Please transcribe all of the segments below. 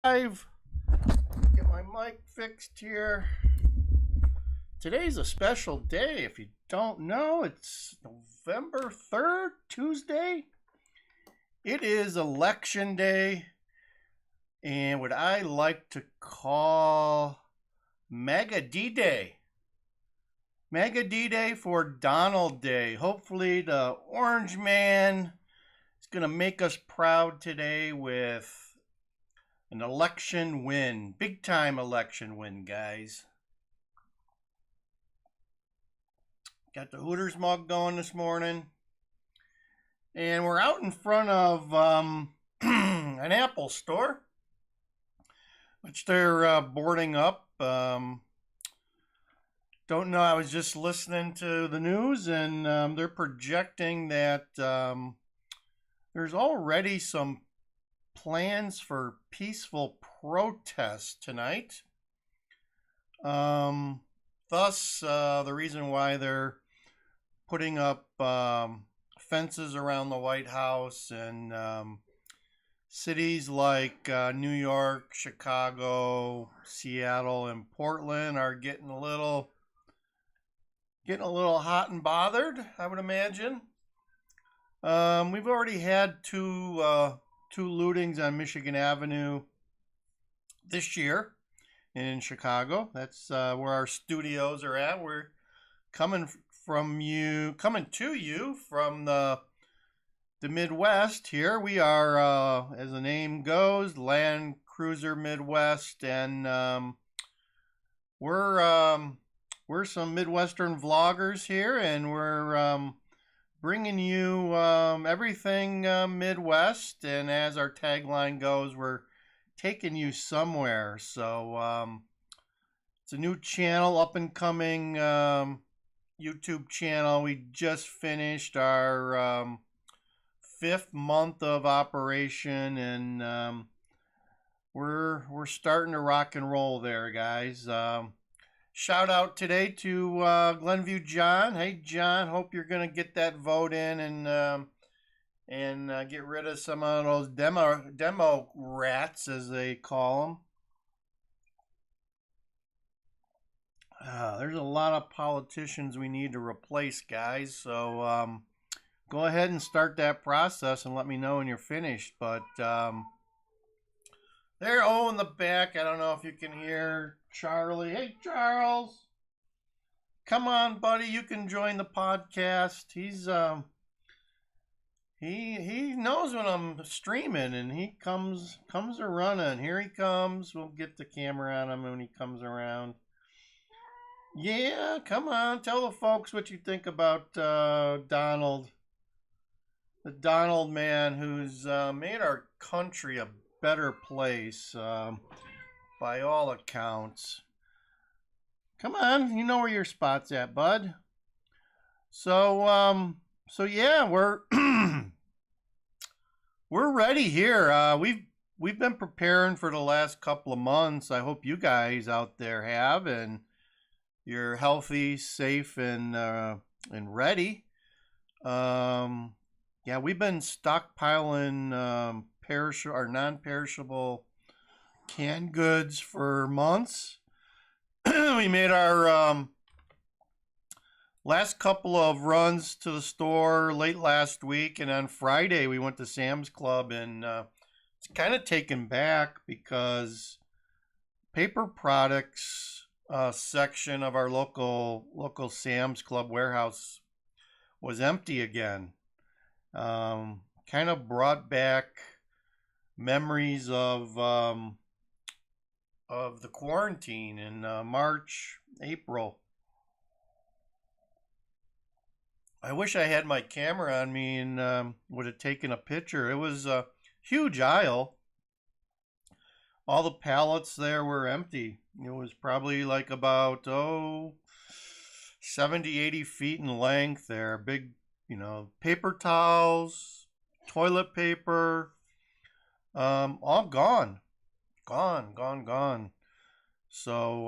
Live. Get my mic fixed here. Today's a special day. If you don't know, it's November 3rd, Tuesday. It is election day, and what I like to call MAGA D-Day. MAGA D-Day for Donald Day. Hopefully the Orange Man is going to make us proud today with an election win. Big time election win, guys. Got the Hooters mug going this morning. And we're out in front of an Apple store, which they're boarding up. Don't know. I was just listening to the news, and they're projecting that there's already some plans for peaceful protests tonight. Thus, the reason why they're putting up fences around the White House, and cities like New York, Chicago, Seattle, and Portland are getting a little hot and bothered, I would imagine. We've already had two lootings on Michigan Avenue this year in Chicago. That's where our studios are at. We're coming to you from the Midwest here. We are, as the name goes, Land Cruiser Midwest, and we're some Midwestern vloggers here, and we're bringing you everything Midwest, and as our tagline goes, we're taking you somewhere. So it's a new channel, up and coming YouTube channel. We just finished our 5th month of operation, and we're starting to rock and roll there, guys. Shout out today to Glenview John. Hey John, hope you're gonna get that vote in and get rid of some of those demo rats, as they call them. There's a lot of politicians we need to replace, guys. So go ahead and start that process and let me know when you're finished. But there, in the back, I don't know if you can hear Charlie. Hey, Charles. Come on, buddy. You can join the podcast. He's he knows when I'm streaming, and he comes a running. Here he comes. We'll get the camera on him when he comes around. Yeah, come on. Tell the folks what you think about Donald. The Donald man who's made our country a better place, by all accounts. Come on, you know where your spot's at, bud. So yeah, we're we're ready here. We've been preparing for the last couple of months. I hope you guys out there have, and you're healthy, safe, and ready. Yeah, we've been stockpiling perishable or non-perishable canned goods for months. We made our last couple of runs to the store late last week, and on Friday we went to Sam's Club, and it's kind of taken back because paper products section of our local Sam's Club warehouse was empty again. Kind of brought back memories of the quarantine in March, April. I wish I had my camera on me and would have taken a picture. It was a huge aisle. All the pallets there were empty. It was probably like about 70, 80 feet in length there. Big, paper towels, toilet paper, all gone. Gone. So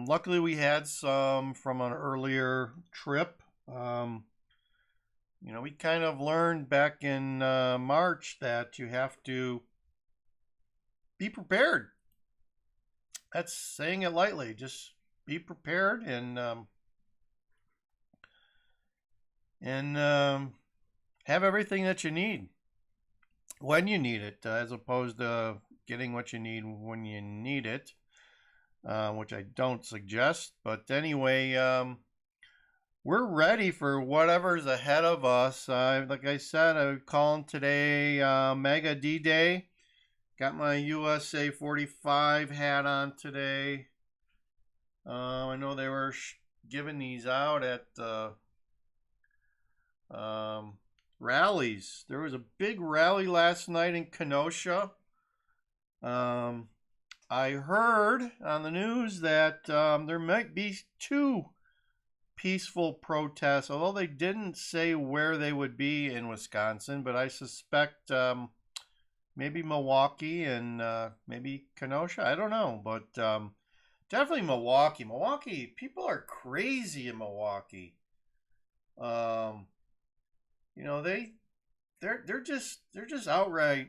luckily we had some from an earlier trip. We kind of learned back in March that you have to be prepared. that's saying it lightly. Just be prepared and have everything that you need when you need it, as opposed to getting what you need when you need it, which I don't suggest. But anyway, we're ready for whatever's ahead of us. Like I said, I'm calling today MAGA D-Day. Got my USA 45 hat on today. I know they were giving these out at rallies. There was a big rally last night in Kenosha. I heard on the news that there might be two peaceful protests, although they didn't say where they would be in Wisconsin, but I suspect maybe Milwaukee and maybe Kenosha. I don't know, but definitely Milwaukee. Milwaukee, people are crazy in Milwaukee. Um, you know, they're just outright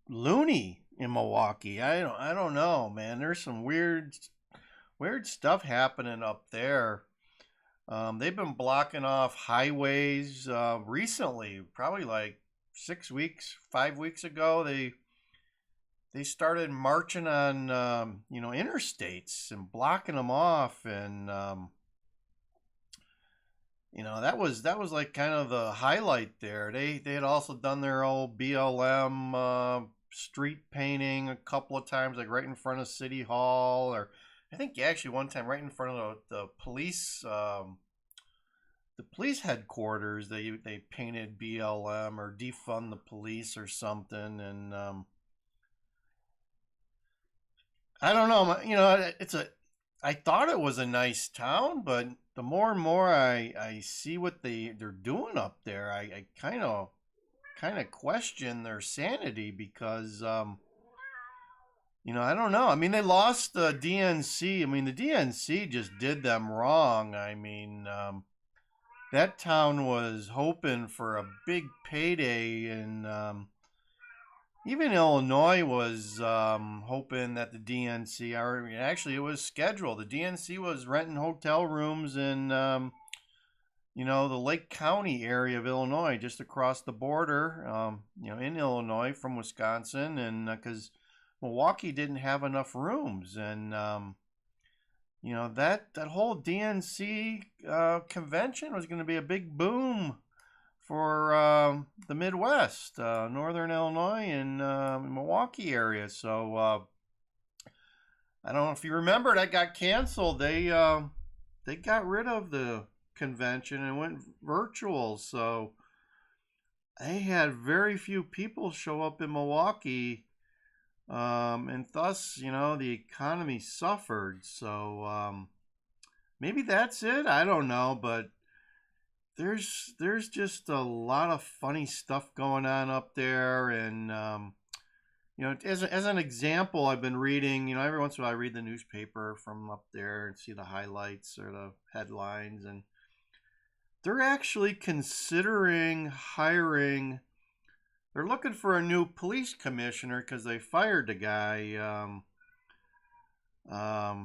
loony in Milwaukee. I don't know, man. There's some weird stuff happening up there. They've been blocking off highways recently, probably like 6 weeks, 5 weeks ago. They started marching on interstates and blocking them off, and that was like kind of the highlight there. They had also done their old BLM street painting a couple of times, like right in front of City Hall, or I think actually one time right in front of the police headquarters. They painted BLM or defund the police or something, and I don't know. I thought it was a nice town, but the more and more I see what they're doing up there, I kind of question their sanity because I don't know. I mean, they lost the DNC. I mean, the DNC just did them wrong. I mean, that town was hoping for a big payday, and even Illinois was hoping that the DNC, or actually it was scheduled. The DNC was renting hotel rooms in, the Lake County area of Illinois, just across the border, in Illinois from Wisconsin, and because Milwaukee didn't have enough rooms, and that whole DNC convention was going to be a big boom for the Midwest, Northern Illinois and Milwaukee area. So I don't know if you remember, that got canceled. They got rid of the convention and went virtual. So they had very few people show up in Milwaukee, and thus the economy suffered. So maybe that's it. I don't know, but there's just a lot of funny stuff going on up there, and as an example, I've been reading. Every once in a while I read the newspaper from up there and see the highlights or the headlines, and they're actually considering hiring. They're looking for a new police commissioner because they fired the guy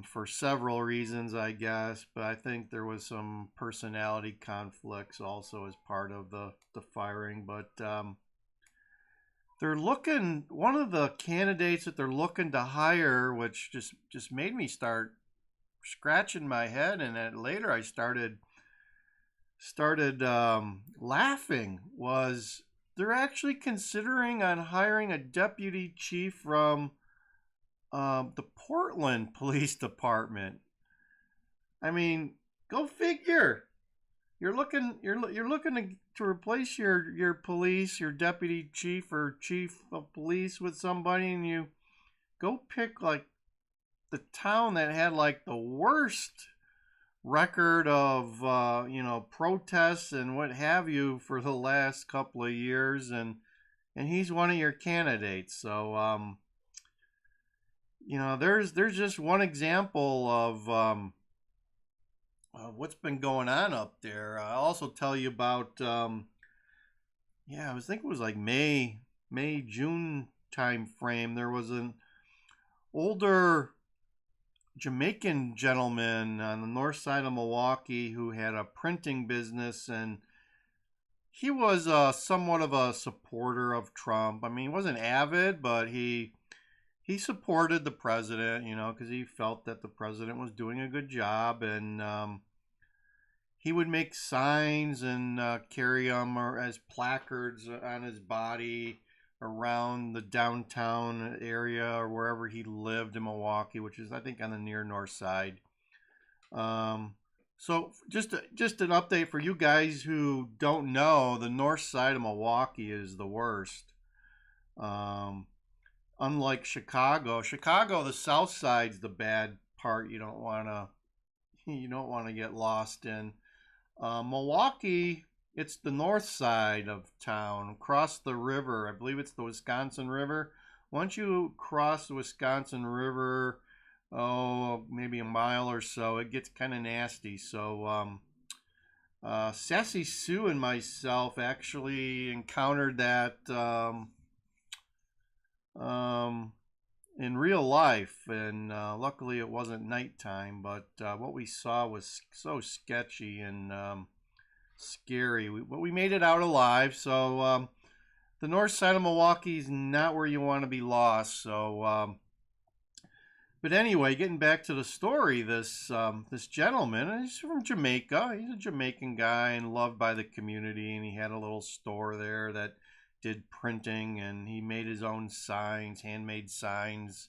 for several reasons, I guess. But I think there was some personality conflicts also as part of the firing. But they're looking. One of the candidates that they're looking to hire, which just made me start scratching my head, and then later I started laughing, was they're actually considering on hiring a deputy chief from the Portland Police Department. I mean, go figure. You're looking to replace your police, your deputy chief or chief of police with somebody, and you go pick like the town that had like the worst record of protests and what have you for the last couple of years, and he's one of your candidates. So there's just one example of what's been going on up there. I'll also tell you about I was thinking it was like May June time frame. There was an older Jamaican gentleman on the north side of Milwaukee who had a printing business, and he was somewhat of a supporter of Trump. I mean, he wasn't avid, but he supported the president, you know, because he felt that the president was doing a good job, and he would make signs and carry them or as placards on his body around the downtown area or wherever he lived in Milwaukee, which is I think on the near north side. Um, so just an update for you guys who don't know, the north side of Milwaukee is the worst. Um, Unlike Chicago, the south side's the bad part. You don't want to get lost in. Milwaukee, it's the north side of town, across the river. I believe it's the Wisconsin River. Once you cross the Wisconsin River, oh, maybe a mile or so, it gets kind of nasty. So, Sassy Sue and myself actually encountered that um, in real life, and luckily it wasn't nighttime. But what we saw was so sketchy and scary. But we made it out alive. So the north side of Milwaukee is not where you want to be lost. So, but anyway, getting back to the story, this gentleman, he's from Jamaica. He's a Jamaican guy and loved by the community, and he had a little store there that did printing, and he made his own signs, handmade signs.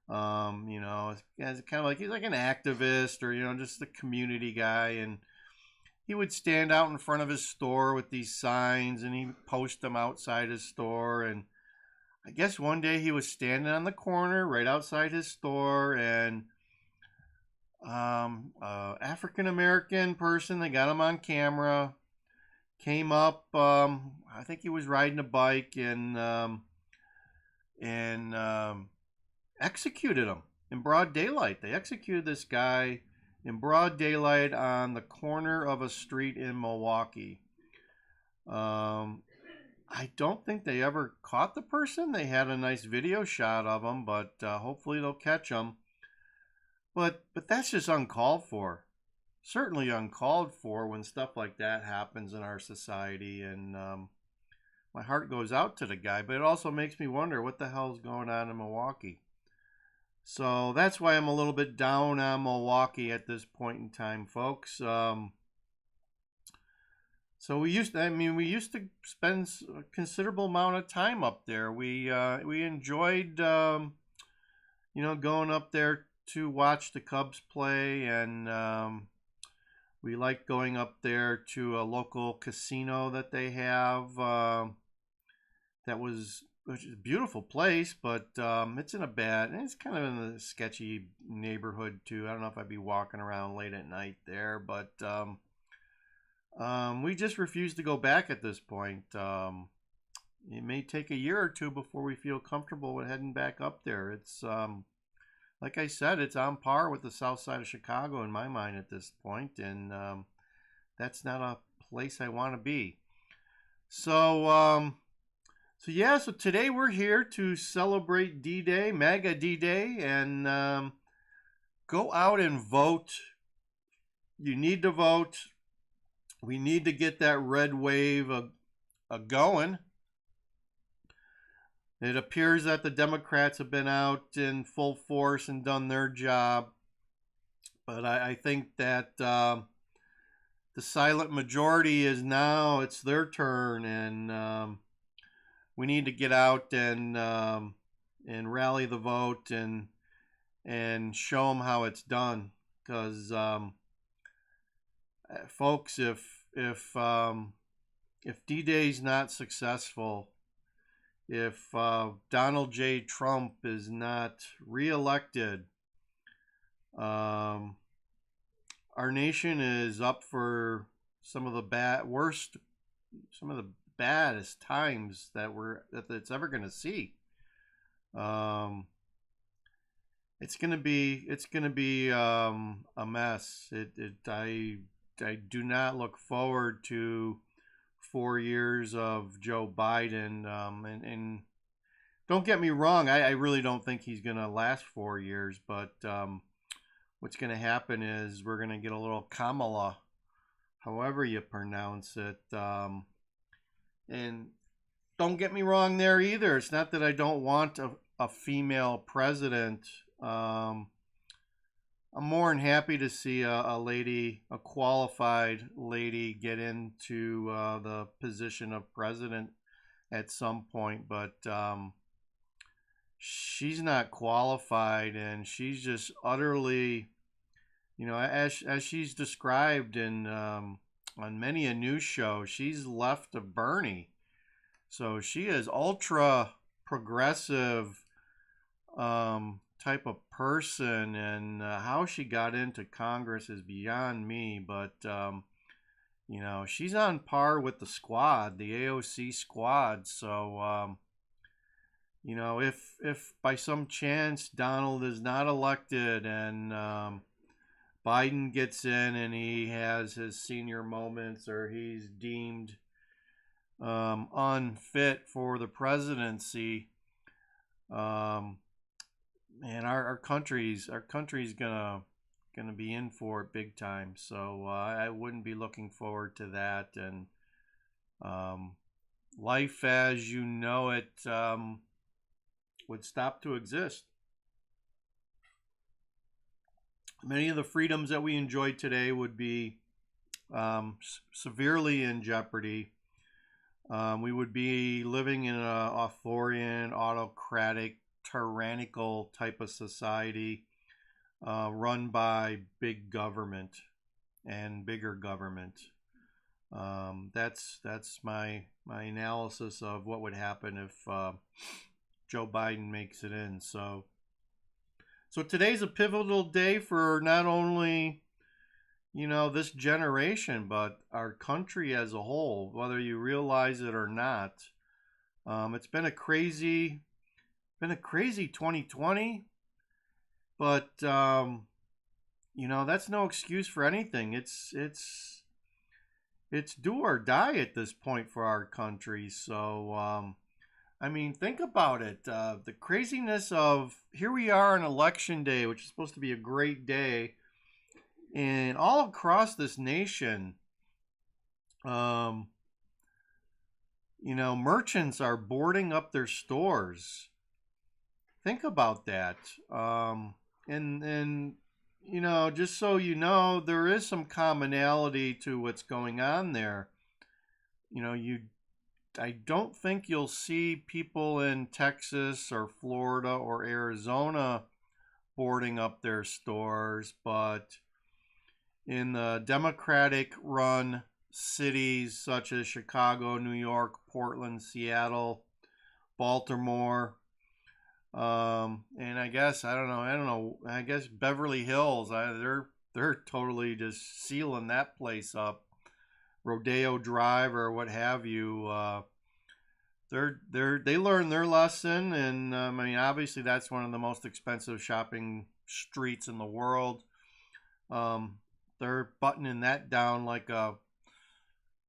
You know, as kind of like he's like an activist or just a community guy, and he would stand out in front of his store with these signs, and he'd post them outside his store. And I guess one day he was standing on the corner right outside his store, and African American person, they got him on camera, came up. I think he was riding a bike, and executed him in broad daylight. They executed this guy in broad daylight on the corner of a street in Milwaukee. I don't think they ever caught the person. They had a nice video shot of him, but hopefully they'll catch him. But that's just uncalled for. Certainly uncalled for when stuff like that happens in our society, and my heart goes out to the guy. But it also makes me wonder what the hell's going on in Milwaukee. So that's why I'm a little bit down on Milwaukee at this point in time, folks. So we used to spend a considerable amount of time up there. We enjoyed, going up there to watch the Cubs play, and we liked going up there to a local casino that they have. Which is a beautiful place, but it's kind of in a sketchy neighborhood too. I don't know if I'd be walking around late at night there, but we just refuse to go back at this point. It may take a year or two before we feel comfortable with heading back up there. It's like I said, it's on par with the south side of Chicago in my mind at this point, and that's not a place I want to be. So, so today we're here to celebrate D-Day, MAGA D-Day, and go out and vote. You need to vote. We need to get that red wave going. It appears that the Democrats have been out in full force and done their job. But I think that the silent majority is now, it's their turn, and we need to get out and rally the vote and show them how it's done. Because folks, if D-Day's not successful, if Donald J. Trump is not reelected, our nation is up for some of the baddest times that it's ever going to see. It's gonna be a mess. I do not look forward to 4 years of Joe Biden. And don't get me wrong, I really don't think he's gonna last 4 years. But what's going to happen is we're going to get a little Kamala, however you pronounce it. And don't get me wrong there either. It's not that I don't want a female president. I'm more than happy to see a lady, a qualified lady, get into the position of president at some point, but she's not qualified, and she's just utterly, as she's described in on many a news show, she's left of Bernie. So she is ultra progressive type of person, and how she got into Congress is beyond me. But she's on par with the squad, the AOC squad. So if by some chance Donald is not elected and Biden gets in and he has his senior moments, or he's deemed unfit for the presidency, and our country's gonna be in for it big time. So I wouldn't be looking forward to that, and life as you know it would stop to exist. Many of the freedoms that we enjoy today would be severely in jeopardy. We would be living in an authoritarian, autocratic, tyrannical type of society run by big government and bigger government. That's my analysis of what would happen if Joe Biden makes it in. So today's a pivotal day for not only this generation, but our country as a whole, whether you realize it or not. It's been a crazy 2020, but that's no excuse for anything. It's do or die at this point for our country. So think about it. The craziness of, here we are on election day, which is supposed to be a great day, and all across this nation, merchants are boarding up their stores. Think about that. And just so you know, there is some commonality to what's going on there. I don't think you'll see people in Texas or Florida or Arizona boarding up their stores, but in the Democratic-run cities such as Chicago, New York, Portland, Seattle, Baltimore, and I guess I don't know. I guess Beverly Hills. They're totally just sealing that place up. Rodeo Drive or what have you. They learned their lesson, and obviously that's one of the most expensive shopping streets in the world. They're buttoning that down like a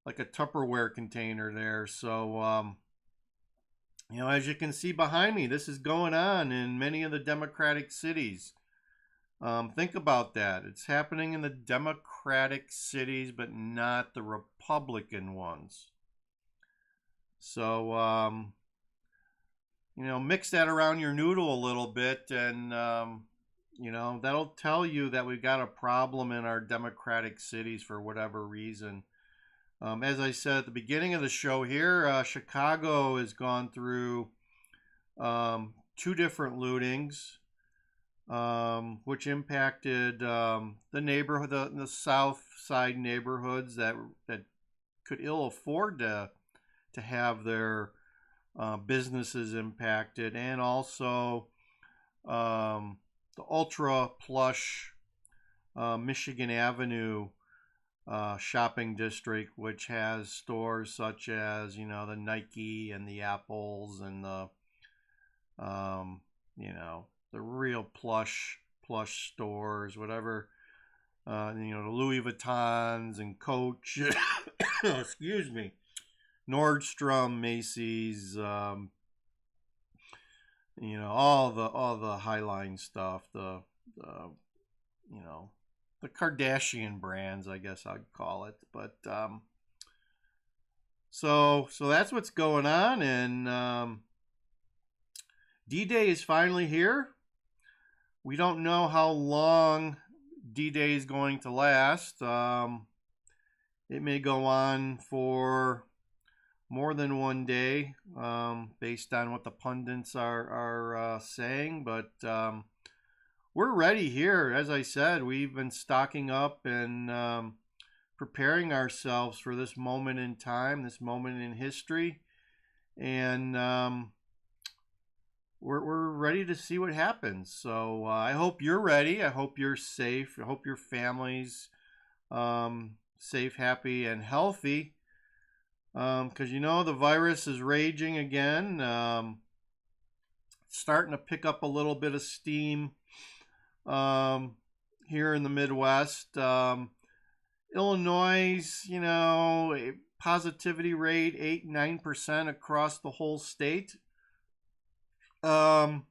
Tupperware container there. So as you can see behind me, this is going on in many of the Democratic cities. Think about that. It's happening in the Democratic cities, but not the Republican ones. So, mix that around your noodle a little bit, and, that'll tell you that we've got a problem in our Democratic cities for whatever reason. As I said at the beginning of the show here, Chicago has gone through two different lootings, which impacted the neighborhood, the South Side neighborhoods that could ill afford to have their businesses impacted, and also the ultra plush Michigan Avenue shopping district, which has stores such as the Nike and the Apples and the real plush stores, whatever, the Louis Vuittons and Coach, excuse me, Nordstrom, Macy's, all the Highline stuff, the you know, the Kardashian brands, I guess I'd call it. But so that's what's going on, and D-Day is finally here. We don't know how long D-Day is going to last. It may go on for more than one day, based on what the pundits are saying. But we're ready here. As I said, we've been stocking up and preparing ourselves for this moment in time, this moment in history, and we're ready to see what happens. So I hope you're ready. I hope you're safe. I hope your family's safe, happy, and healthy. Because the virus is raging again, starting to pick up a little bit of steam here in the Midwest. Illinois, a positivity rate 8-9% across the whole state. Our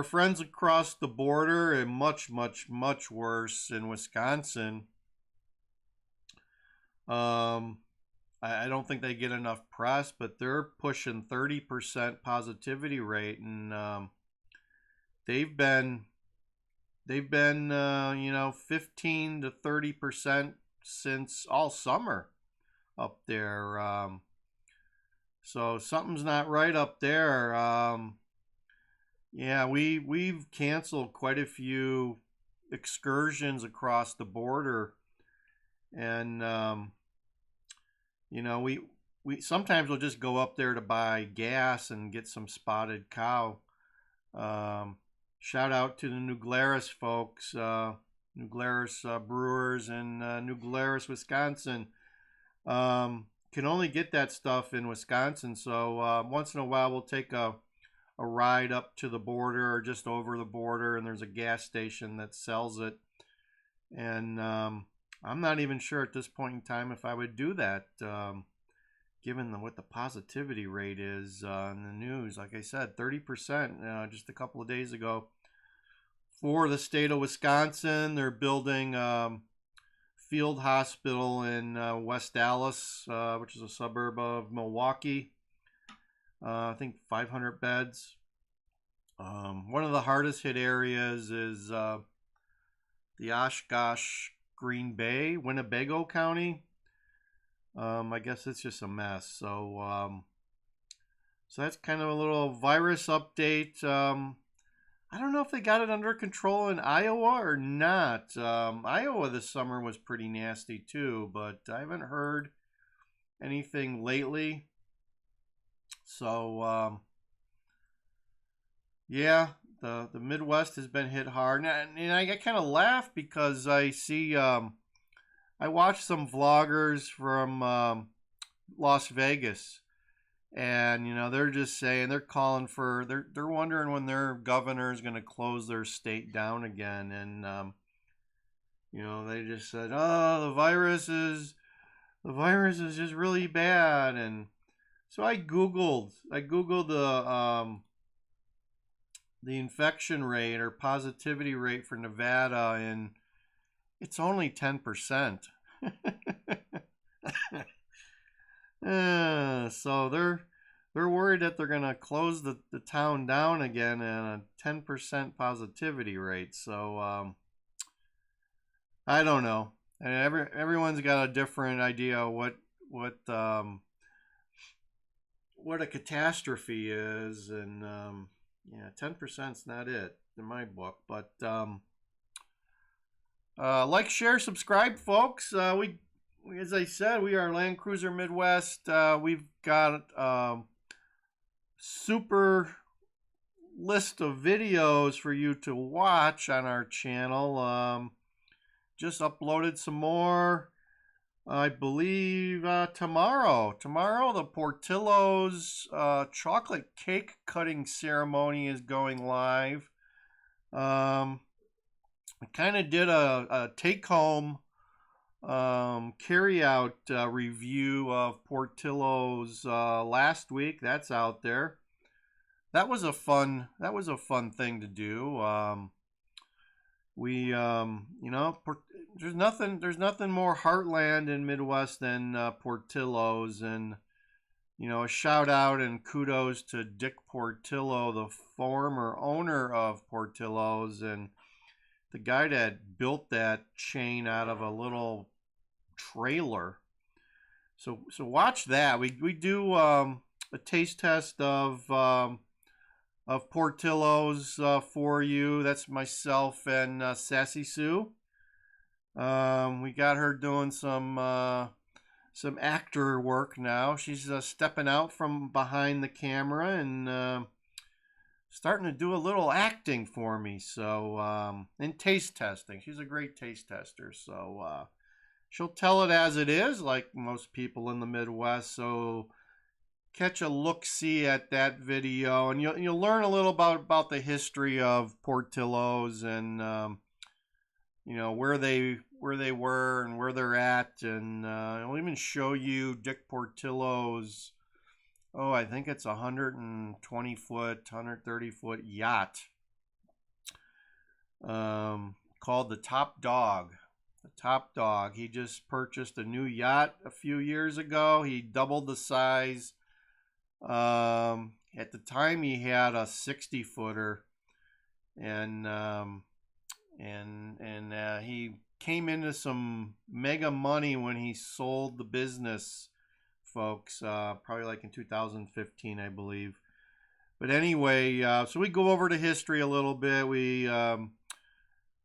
friends across the border are much, much, much worse in Wisconsin. I don't think they get enough press, but they're pushing 30% positivity rate, and they've been 15 to 30% since all summer up there. So something's not right up there. Yeah, we've canceled quite a few excursions across the border, and we sometimes we'll just go up there to buy gas and get some spotted cow. Shout out to the New Glarus folks, New Glarus Brewers in New Glarus, Wisconsin. Can only get that stuff in Wisconsin, so once in a while we'll take a ride up to the border or just over the border, and there's a gas station that sells it. And I'm not even sure at this point in time if I would do that, given what the positivity rate is in the news. Like I said, 30% just a couple of days ago. For the state of Wisconsin, they're building field hospital in West Dallas, which is a suburb of Milwaukee. I think 500 beds. One of the hardest hit areas is the Oshkosh, Green Bay, Winnebago County. I guess it's just a mess. So that's kind of a little virus update. I don't know if they got it under control in Iowa or not. Iowa this summer was pretty nasty too, but I haven't heard anything lately. So yeah, the Midwest has been hit hard, and I kind of laugh because I see I watched some vloggers from Las Vegas, and they're just saying they're calling for they're wondering when their governor is going to close their state down again, and they just said, oh, the virus is just really bad. And so I googled the infection rate or positivity rate for Nevada, and it's only 10%. So they're worried that they're gonna close the town down again at a 10% positivity rate. So I don't know. And everyone's got a different idea what a catastrophe is, and 10%'s not it in my book. But like, share, subscribe, folks. We, as I said, we are Land Cruiser Midwest. We've got super list of videos for you to watch on our channel. Just uploaded some more, I believe, tomorrow. Tomorrow, the Portillo's chocolate cake cutting ceremony is going live. I kind of did a take-home carry-out review of Portillo's last week. That's out there. That was a fun thing to do. We, there's nothing more heartland in Midwest than Portillo's, and a shout out and kudos to Dick Portillo, the former owner of Portillo's, and the guy that built that chain out of a little trailer. So watch that. We do a taste test of Portillo's for you. That's myself and Sassy Sue. We got her doing some actor work now. She's stepping out from behind the camera and starting to do a little acting for me. So and taste testing. She's a great taste tester. So she'll tell it as it is, like most people in the Midwest. So catch a look-see at that video, and you'll learn a little about the history of Portillo's and where they were and where they're at, and I'll even show you Dick Portillo's. Oh, I think it's a 120-foot, 130-foot yacht called the Top Dog. The Top Dog. He just purchased a new yacht a few years ago. He doubled the size. At the time, he had a 60-footer, and he came into some mega money when he sold the business, folks. Probably like in 2015, I believe. But anyway, so we go over the history a little bit. We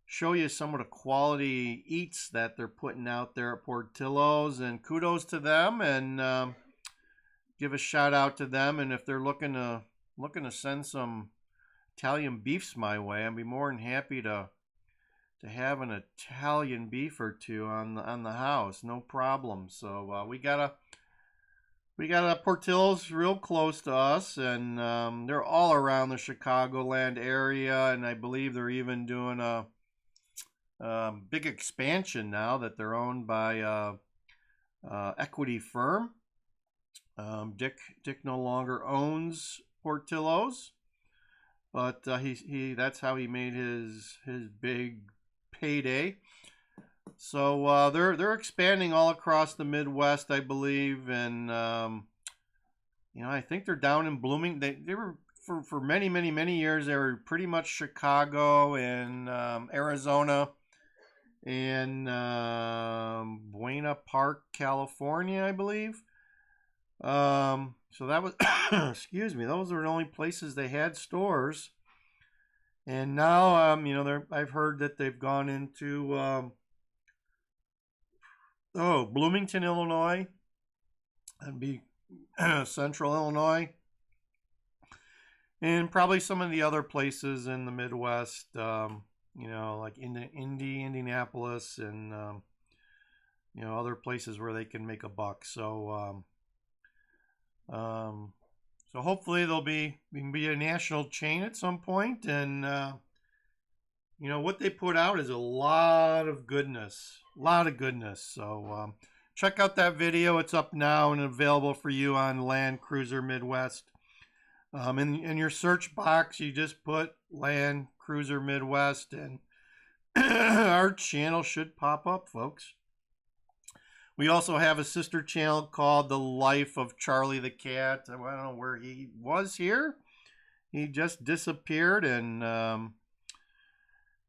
show you some of the quality eats that they're putting out there at Portillo's, and kudos to them, and give a shout out to them. And if they're looking to send some Italian beefs my way, I'd be more than happy to have an Italian beef or two on the house, no problem. So we got a Portillo's real close to us, and they're all around the Chicagoland area, and I believe they're even doing a big expansion now that they're owned by a equity firm. Dick no longer owns Portillo's, but he that's how he made his big payday. So they're expanding all across the Midwest, I believe, and I think they're down in Blooming. They were for many years. They were pretty much Chicago and Arizona and Buena Park, California, I believe. So that was excuse me, those were the only places they had stores. And now I've heard that they've gone into Bloomington, Illinois. That'd be Central Illinois. And probably some of the other places in the Midwest, like Indianapolis and other places where they can make a buck. So so hopefully we can be a national chain at some point, and what they put out is a lot of goodness, So check out that video. It's up now and available for you on Land Cruiser Midwest. In your search box, you just put Land Cruiser Midwest, and our channel should pop up, folks. We also have a sister channel called The Life of Charlie the Cat. I don't know where he was here. He just disappeared and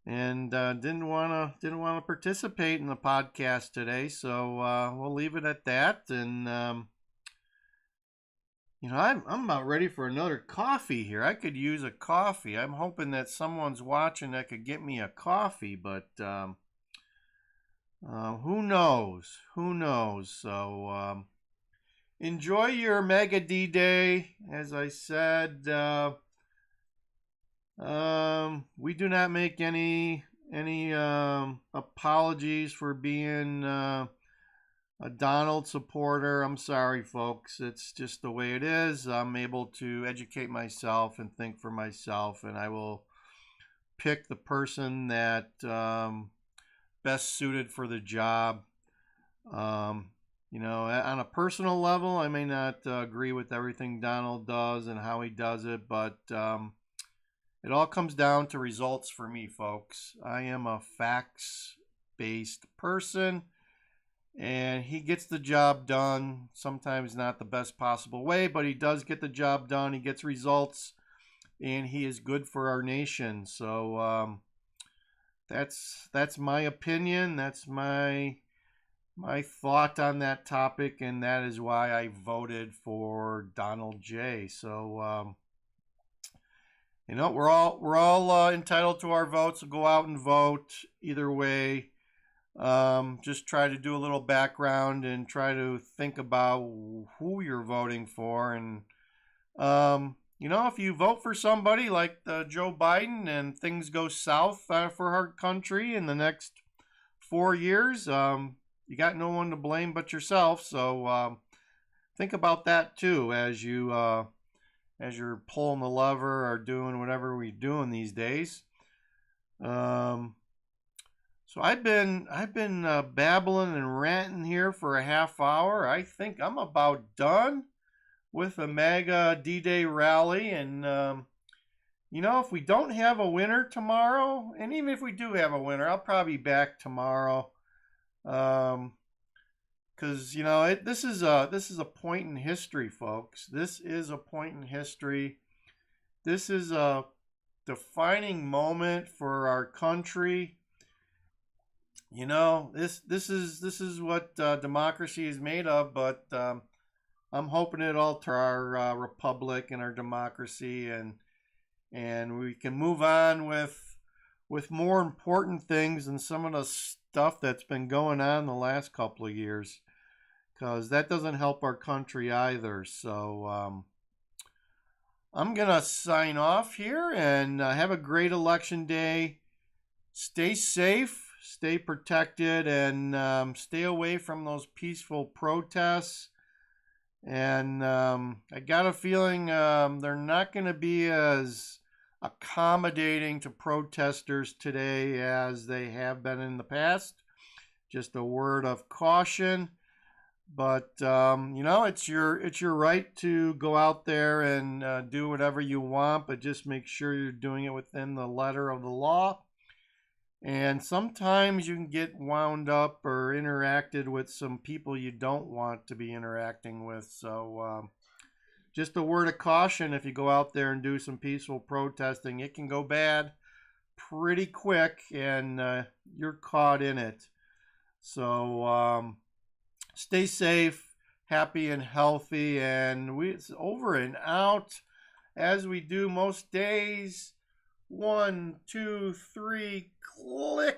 didn't want to participate in the podcast today. So we'll leave it at that. And I'm about ready for another coffee here. I could use a coffee. I'm hoping that someone's watching that could get me a coffee, but who knows? So enjoy your Mega D Day. As I said, we do not make any apologies for being a Donald supporter. I'm sorry, folks. It's just the way it is. I'm able to educate myself and think for myself, and I will pick the person that best suited for the job. On a personal level, I may not agree with everything Donald does and how he does it, but It all comes down to results for me, folks. I am a facts-based person, and he gets the job done. Sometimes not the best possible way, but he does get the job done. He gets results, and he is good for our nation. So that's my opinion. That's my thought on that topic, and that is why I voted for Donald J. So we're all entitled to our votes. So go out and vote either way. Just try to do a little background and try to think about who you're voting for. And if you vote for somebody like Joe Biden and things go south for our country in the next 4 years, you got no one to blame but yourself. So think about that too as you're pulling the lever or doing whatever we're doing these days. So I've been babbling and ranting here for a half hour. I think I'm about done with the MAGA D-Day rally. And if we don't have a winner tomorrow, and even if we do have a winner, I'll probably be back tomorrow. Because this is a point in history, folks. This is a point in history. This is a defining moment for our country. This is what democracy is made of. But I'm hoping it all to our republic and our democracy, and we can move on with more important things than some of the stuff that's been going on the last couple of years, because that doesn't help our country either. So I'm gonna sign off here, and have a great election day. Stay safe, stay protected, and stay away from those peaceful protests. And I got a feeling they're not going to be as accommodating to protesters today as they have been in the past. Just a word of caution. But it's your right to go out there and do whatever you want, but just make sure you're doing it within the letter of the law. And sometimes you can get wound up or interacted with some people you don't want to be interacting with. So just a word of caution: if you go out there and do some peaceful protesting, it can go bad pretty quick, and you're caught in it. So stay safe, happy, and healthy. And it's over and out, as we do most days. 1, 2, 3, click.